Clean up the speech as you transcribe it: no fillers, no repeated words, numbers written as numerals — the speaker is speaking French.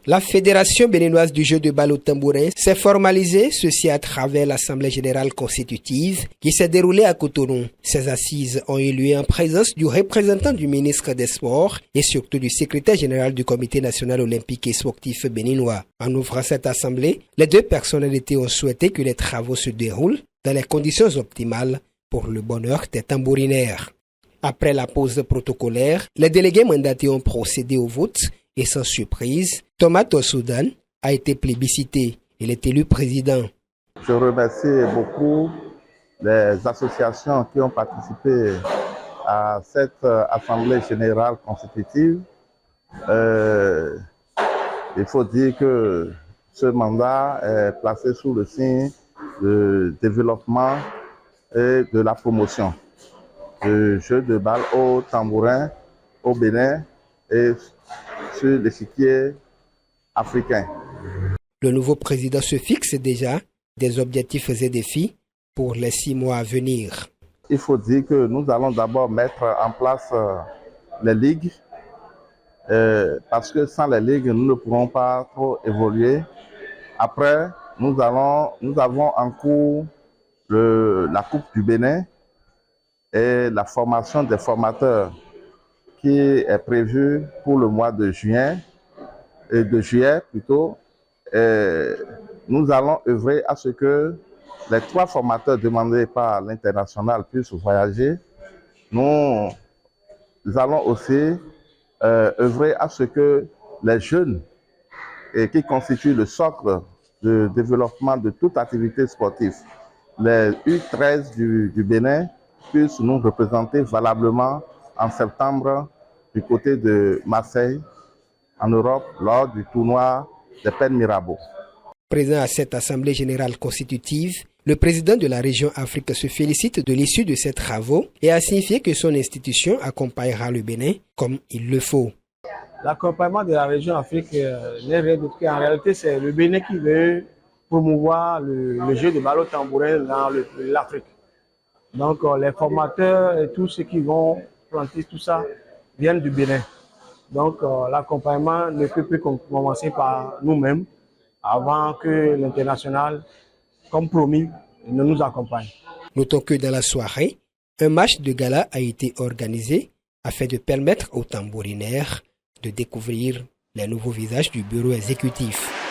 La Fédération béninoise du jeu de balle au tambourin s'est formalisée, ceci à travers l'Assemblée générale constitutive qui s'est déroulée à Cotonou. Ces assises ont eu lieu en présence du représentant du ministre des Sports et surtout du secrétaire général du Comité national olympique et sportif béninois. En ouvrant cette assemblée, les deux personnalités ont souhaité que les travaux se déroulent dans les conditions optimales pour le bonheur des tambourinaires. Après la pause protocolaire, les délégués mandatés ont procédé au vote et sans surprise, Thomas Tossoudan a été plébiscité. Il est élu président. Je remercie beaucoup les associations qui ont participé à cette Assemblée générale constitutive. Il faut dire que ce mandat est placé sous le signe de développement et de la promotion du jeu de balle au tambourin au Bénin et sur l'échiquier africain. Le nouveau président se fixe déjà des objectifs et défis pour les 6 mois à venir. Il faut dire que nous allons d'abord mettre en place les ligues, parce que sans les ligues, nous ne pourrons pas trop évoluer. Après, nous avons en cours la Coupe du Bénin et la formation des formateurs qui est prévue pour le mois de juillet plutôt. Nous allons œuvrer à ce que les 3 formateurs demandés par l'international puissent voyager. Nous allons aussi œuvrer à ce que les jeunes qui constituent le socle de développement de toute activité sportive, les U13 du Bénin, puissent nous représenter valablement en septembre du côté de Marseille, en Europe, lors du tournoi des Penn Mirabeau. Présent à cette Assemblée générale constitutive, le président de la région Afrique se félicite de l'issue de ces travaux et a signifié que son institution accompagnera le Bénin comme il le faut. L'accompagnement de la région Afrique n'est rien d'autre qu'en réalité, c'est le Bénin qui veut promouvoir le jeu de balle au tambourin dans l'Afrique. Donc les formateurs et tous ceux qui vont planter tout ça viennent du Bénin. Donc l'accompagnement ne peut plus commencer par nous-mêmes avant que l'international, comme promis, ne nous accompagne. Notons que dans la soirée, un match de gala a été organisé afin de permettre aux tambourinaires de découvrir les nouveaux visages du bureau exécutif.